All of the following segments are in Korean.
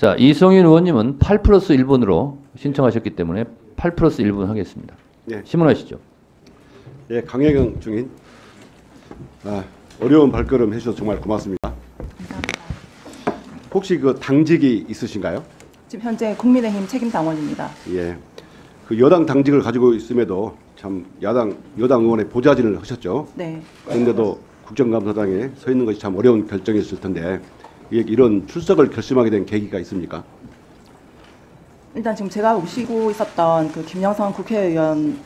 자, 이성윤 의원님은 8 플러스 1분으로 신청하셨기 때문에 8 플러스 1분 하겠습니다. 네. 신문하시죠. 예, 강혜경 증인. 어려운 발걸음 해주셔서 정말 고맙습니다. 혹시 그 당직이 있으신가요? 지금 현재 국민의힘 책임당원입니다. 예. 그 여당 당직을 가지고 있음에도 참 여당 의원의 보좌진을 하셨죠. 네. 그런데도 국정감사장에 서 있는 것이 참 어려운 결정이었을 텐데 이런 출석을 결심하게 된 계기가 있습니까? 일단 지금 제가 모시고 있었던 그 김영선 국회의원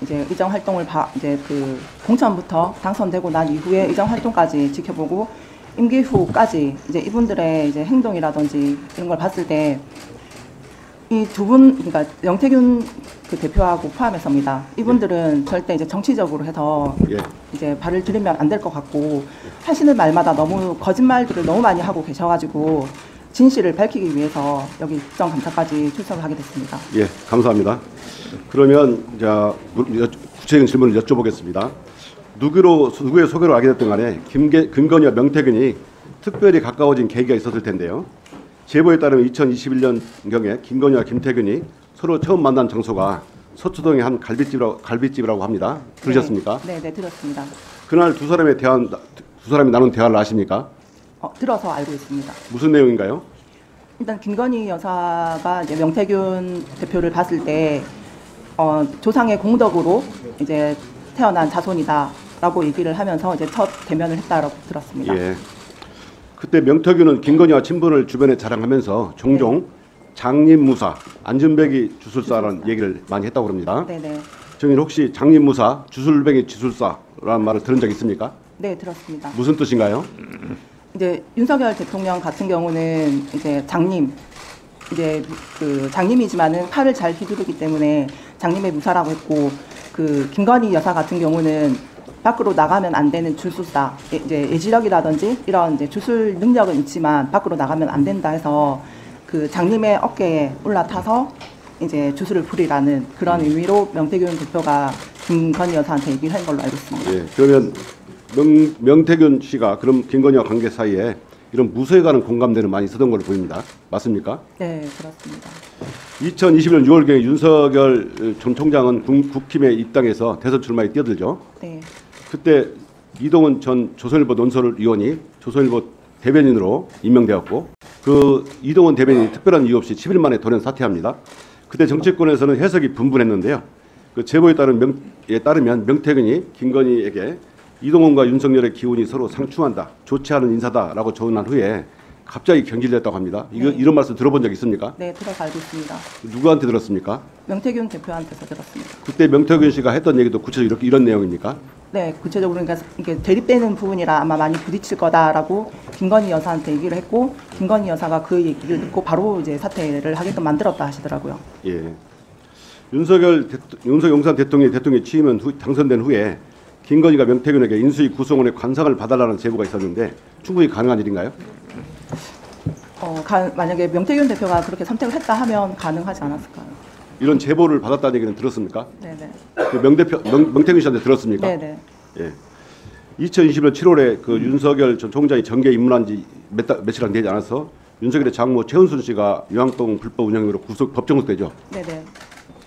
이제 의정 활동을 이제 그 공천부터 당선되고 난 이후에 의정 활동까지 지켜보고 임기 후까지 이제 이분들의 이제 행동이라든지 이런 걸 봤을 때 이 두 분, 그러니까 영태균 그 대표하고 포함해서입니다. 이분들은 절대 이제 정치적으로 해서 예. 이제 발을 들이면 안 될 것 같고 하시는 말마다 너무 거짓말들을 너무 많이 하고 계셔가지고 진실을 밝히기 위해서 여기 국정감사까지 출석을 하게 됐습니다. 예, 감사합니다. 그러면 구체적인 질문을 여쭤보겠습니다. 누구의 소개로 알게 됐든 간에 김건희와 명태균이 특별히 가까워진 계기가 있었을 텐데요. 제보에 따르면 2021년경에 김건희와 김태균이 서로 처음 만난 장소가 서초동의 한 갈비집이라고 합니다. 들으셨습니까? 네, 들었습니다. 그날 두 사람이 나눈 대화를 아십니까? 들어서 알고 있습니다. 무슨 내용인가요? 일단 김건희 여사가 이제 명태균 대표를 봤을 때 조상의 공덕으로 이제 태어난 자손이다라고 얘기를 하면서 이제 첫 대면을 했다라고 들었습니다. 예. 그때 명태균은 김건희와 친분을 주변에 자랑하면서 종종 네. 장님무사, 안전뱅이 주술사라는 얘기를 많이 했다고 합니다. 네네. 증인 혹시 장님무사, 주술뱅이 주술사라는 말을 들은 적 있습니까? 네, 들었습니다. 무슨 뜻인가요? 이제 윤석열 대통령 같은 경우는 이제 장님, 이제 그 장님이지만은 팔을 잘 휘두르기 때문에 장님의 무사라고 했고, 그 김건희 여사 같은 경우는 밖으로 나가면 안 되는 주술사, 이제 예지력이라든지 이런 이제 주술 능력은 있지만 밖으로 나가면 안 된다 해서 그 장님의 어깨에 올라타서 이제 주술을 부리라는 그런 의미로 명태균 대표가 김건희 여사한테 얘기를 한 걸로 알고 있습니다. 예, 그러면 명태균 씨가 그럼 김건희와 관계 사이에 이런 무소에 관한 공감대는 많이 있었던 걸로 보입니다. 맞습니까? 네, 그렇습니다. 2021년 6월경에 윤석열 전 총장은 국힘에 입당해서 대선 출마에 뛰어들죠. 네. 그때 이동훈 전 조선일보 논설위원이 조선일보 대변인으로 임명되었고 그 이동훈 대변인이 특별한 이유 없이 10일 만에 돌연 사퇴합니다. 그때 정치권에서는 해석이 분분했는데요. 그 제보에 따르면 명태균이 김건희에게 이동훈과 윤석열의 기운이 서로 상충한다, 좋지 않은 인사다라고 조언한 후에 갑자기 경질됐다고 합니다. 네. 이런 말씀 들어본 적 있습니까? 네, 들어서 알고 있습니다. 누구한테 들었습니까? 명태균 대표한테서 들었습니다. 그때 명태균 씨가 했던 얘기도 구체적으로 이런 내용입니까? 네, 구체적으로 그러니까 이게 대립되는 부분이라 아마 많이 부딪힐 거다라고 김건희 여사한테 얘기를 했고 김건희 여사가 그 얘기를 듣고 바로 이제 사퇴를 하게끔 만들었다 하시더라고요. 예. 윤석열 용산 대통령이 취임한 당선된 후에 김건희가 명태균에게 인수위 구성원의 관상을 봐달라는 제보가 있었는데 충분히 가능한 일인가요? 만약에 명태균 대표가 그렇게 선택을 했다 하면 가능하지 않았을까요? 이런 제보를 받았다는 얘기는 들었습니까? 네네. 그 명태균 씨한테 들었습니까? 네네. 예. 2020년 7월에 그 윤석열 전 총장이 정계에 입문한 지 며칠 안 되지 않아서 윤석열의 장모 최은순 씨가 요양동 불법 운영으로 법정 구속되죠. 네네.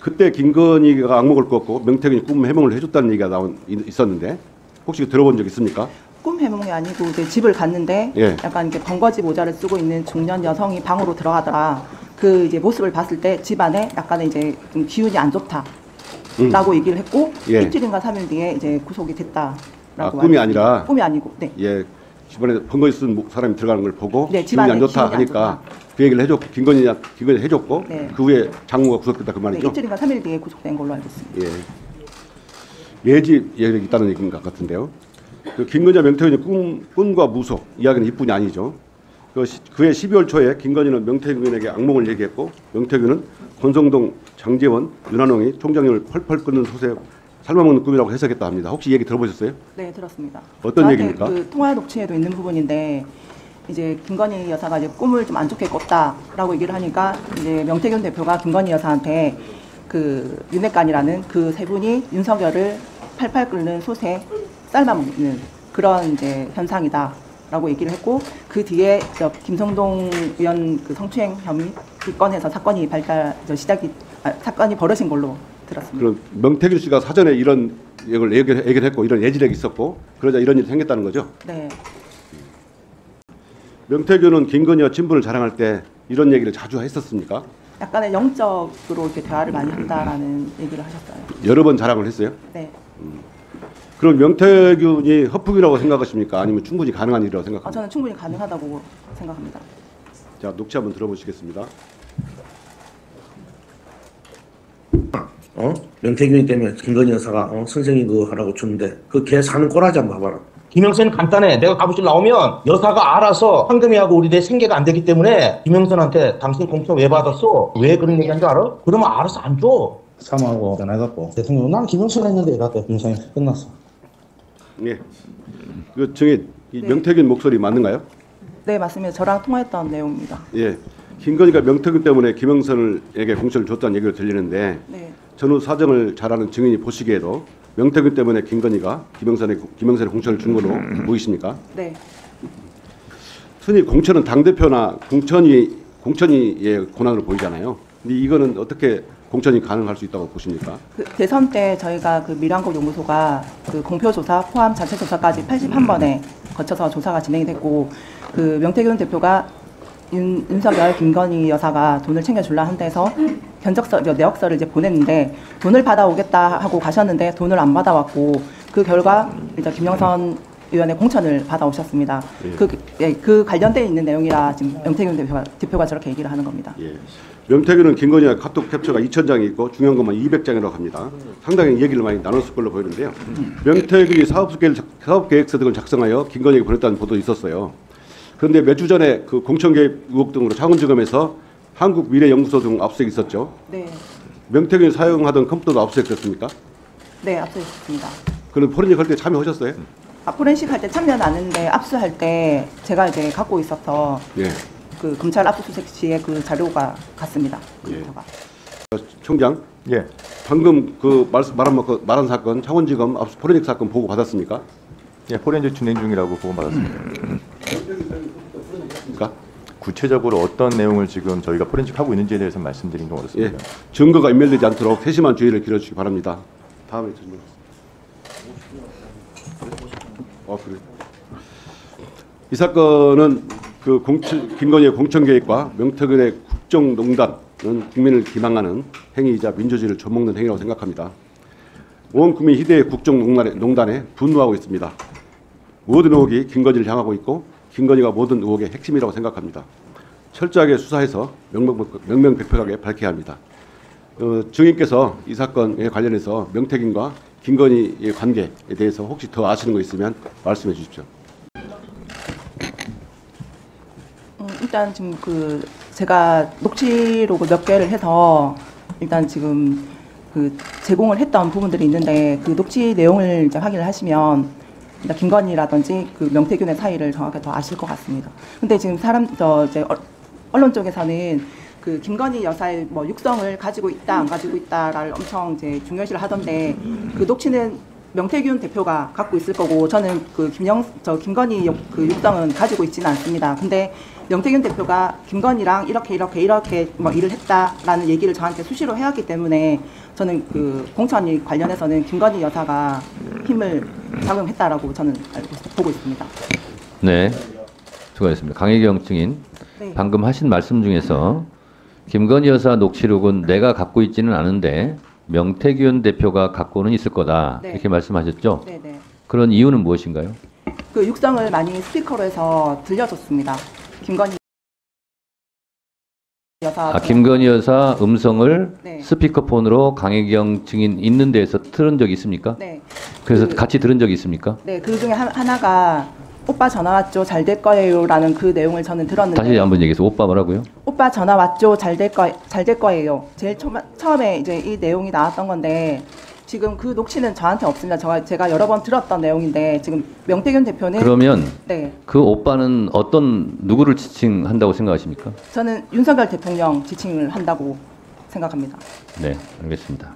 그때 김건희가 악목을 꿨고 명태균이 꿈 해몽을 해줬다는 얘기가 있었는데 혹시 들어본 적 있습니까? 꿈 해몽이 아니고 이제 집을 갔는데 예. 약간 이렇게 번거지 모자를 쓰고 있는 중년 여성이 방으로 들어가더라. 그 이제 모습을 봤을 때 집안에 약간 이제 좀 기운이 안 좋다라고 얘기를 했고 예. 이틀인가 3일 뒤에 이제 구속이 됐다라고. 꿈이 아니라. 꿈이 아니고. 네. 예. 집안에 번거지 쓴 사람이 들어가는 걸 보고 네, 기분이 안 좋다 하니까 그 얘기를 해줬고 김건희 해줬고 네. 그 후에 장모가 구속됐다 그 말이죠. 네, 이틀인가 3일 뒤에 구속된 걸로 알고 있습니다. 예. 예지 얘기 있다는 얘기인 것 같은데요. 그 김건희와 명태균의 꿈과 무속 이야기는 이뿐이 아니죠. 그해 12월 초에 김건희는 명태균에게 악몽을 얘기했고 명태균은 권성동, 장제원, 윤한홍이 총장님을 펄펄 끓는 솥에 삶아먹는 꿈이라고 해석했다 합니다. 혹시 이 얘기 들어보셨어요? 네, 들었습니다. 어떤 얘기입니까? 그 통화 녹취에도 있는 부분인데 이제 김건희 여사가 이제 꿈을 좀 안 좋게 꿨다라고 얘기를 하니까 이제 명태균 대표가 김건희 여사한테 그 윤핵관이라는 그 세 분이 윤석열을 팔팔 끓는 솥에 삶아먹는 그런 이제 현상이다. 라고 얘기를 했고, 그 뒤에 김성동 의원 그 성추행 혐의 이 건에서 사건이 사건이 벌어진 걸로 들었습니다. 그럼 명태균 씨가 사전에 이런 얘기를 했고 이런 예지력이 있었고 그러자 이런 일이 생겼다는 거죠? 네. 명태균은 김건희와 친분을 자랑할 때 이런 얘기를 자주 했었습니까? 약간의 영적으로 이렇게 대화를 많이 한다라는 얘기를 하셨어요. 여러 번 자랑을 했어요? 네. 그럼 명태균이 허풍이라고 생각하십니까? 아니면 충분히 가능한 일이라고 생각합니까? 저는 충분히 가능하다고 생각합니다. 자, 녹취 한번 들어보시겠습니다. 명태균이 때문에 김건희 여사가 선생님 그거 하라고 줬는데 그 걔 사는 꼬라지 한번 봐봐라. 김영선은 간단해. 내가 가부실 나오면 여사가 알아서 황금이하고 우리 내 생계가 안 되기 때문에 김영선한테 당신 공천 왜 받았어? 왜 그런 얘기한 줄 알아? 그러면 알아서 안 줘. 사모하고 전화해갖고 대통령 난 김영선 했는데 이랬대. 윤상이 끝났어. 예. 그 증인 이 네. 명태균 목소리 맞는가요? 네, 맞습니다. 저랑 통화했던 내용입니다. 예. 김건희가 명태균 때문에 김영선에게 공천을 줬다는 얘기가 들리는데 네. 전후 사정을 잘 아는 증인이 보시기에도 명태균 때문에 김건희가 김영선에 공천을 준 걸로 보이십니까? 네. 흔히 공천은 당대표나 공천위의 권한으로 보이잖아요. 근데 이거는 어떻게 공천이 가능할 수 있다고 보십니까? 그 대선 때 저희가 그 미래한국 연구소가 그 공표조사 포함 자체 조사까지 81번에 거쳐서 조사가 진행이 됐고, 그 명태균 대표가 윤석열 김건희 여사가 돈을 챙겨줄라 한데서 내역서를 이제 보냈는데 돈을 받아오겠다 하고 가셨는데 돈을 안 받아왔고, 그 결과 이제 김영선 의원의 공천을 받아오셨습니다. 예. 그 관련돼 있는 내용이라 지금 명태균 대표가 저렇게 얘기를 하는 겁니다. 예. 명태균은 김건희와 카톡 캡처가 2,000장이 있고 중요한 것만 200장이라고 합니다. 상당히 얘기를 많이 나눴을 걸로 보이는데요. 명태균이 사업계획서 등을 작성하여 김건희에게 보냈다는 보도도 있었어요. 그런데 몇 주 전에 그 공천 개입 의혹 등으로 창원지검에서 한국미래연구소 등 압수수색이 있었죠. 네, 명태균이 사용하던 컴퓨터도 압수수색됐습니까? 네, 압수했습니다. 그럼 포렌식 할 때 참여하셨어요? 포렌식 할 때 참여는 안 했는데 압수할 때 제가 이제 갖고 있어서 예. 그 검찰 압수수색 시에 그 자료가 갔습니다. 예. 컴퓨터가. 총장, 예, 방금 그 말한 사건 창원지검 압수 포렌식 사건 보고 받았습니까? 예, 포렌즈 진행 중이라고 보고받았습니다. 그러니까 구체적으로 어떤 내용을 지금 저희가 포렌식하고 있는지에 대해서 말씀드린 건 예, 어렵습니다. 증거가 인멸되지 않도록 세심한 주의를 기울여주시기 바랍니다. 다음에 질문. 그래. 이 사건은 그 김건희의 공천 계획과 명태균의 국정농단은 국민을 기망하는 행위이자 민주주의를 좀먹는 행위라고 생각합니다. 온 국민 희대의 국정농단에 분노하고 있습니다. 모든 의혹이 김건희를 향하고 있고 김건희가 모든 의혹의 핵심이라고 생각합니다. 철저하게 수사해서 명명백백하게 밝혀야 합니다. 증인께서 이 사건에 관련해서 명태균과 김건희의 관계에 대해서 혹시 더 아시는 거 있으면 말씀해 주십시오. 일단 지금 그 제가 녹취록을 몇 개를 해서 일단 지금 그 제공을 했던 부분들이 있는데 그 녹취 내용을 이제 확인을 하시면 일단 김건희라든지 그 명태균의 사이를 정확하게 더 아실 것 같습니다. 근데 지금 이제 언론 쪽에서는 그 김건희 여사의 뭐 육성을 가지고 있다 안 가지고 있다를 엄청 이제 중요시를 하던데, 그 녹취는 명태균 대표가 갖고 있을 거고 저는 그 김건희 그 육성은 가지고 있지는 않습니다. 근데 명태균 대표가 김건희랑 이렇게 뭐 일을 했다라는 얘기를 저한테 수시로 해왔기 때문에 저는 그 공천이 관련해서는 김건희 여사가 힘을 작용했다라고 저는 보고 있습니다. 네, 수고하셨습니다. 강혜경 증인, 네. 방금 하신 말씀 중에서 김건희 여사 녹취록은 내가 갖고 있지는 않은데 명태균 대표가 갖고는 있을 거다, 네. 이렇게 말씀하셨죠? 네네. 그런 이유는 무엇인가요? 그 육성을 많이 스피커로 해서 들려줬습니다. 김건희 여사. 김건희 여사 음성을 네. 스피커폰으로 강혜경 증인 있는 데에서 틀은 적이 있습니까? 네. 그래서 같이 들은 적이 있습니까? 네, 그 중에 하나가 오빠 전화 왔죠, 잘 될 거예요라는 그 내용을 저는 들었는데. 다시 한번 얘기해서 오빠 뭐라고요? 오빠 전화 왔죠, 잘 될 거예요. 제일 처음에 이제 이 내용이 나왔던 건데 지금 그 녹취는 저한테 없습니다. 제가 여러 번 들었던 내용인데 지금 명태균 대표는. 그러면 네, 그 오빠는 누구를 지칭한다고 생각하십니까? 저는 윤석열 대통령 지칭을 한다고 생각합니다. 네, 알겠습니다.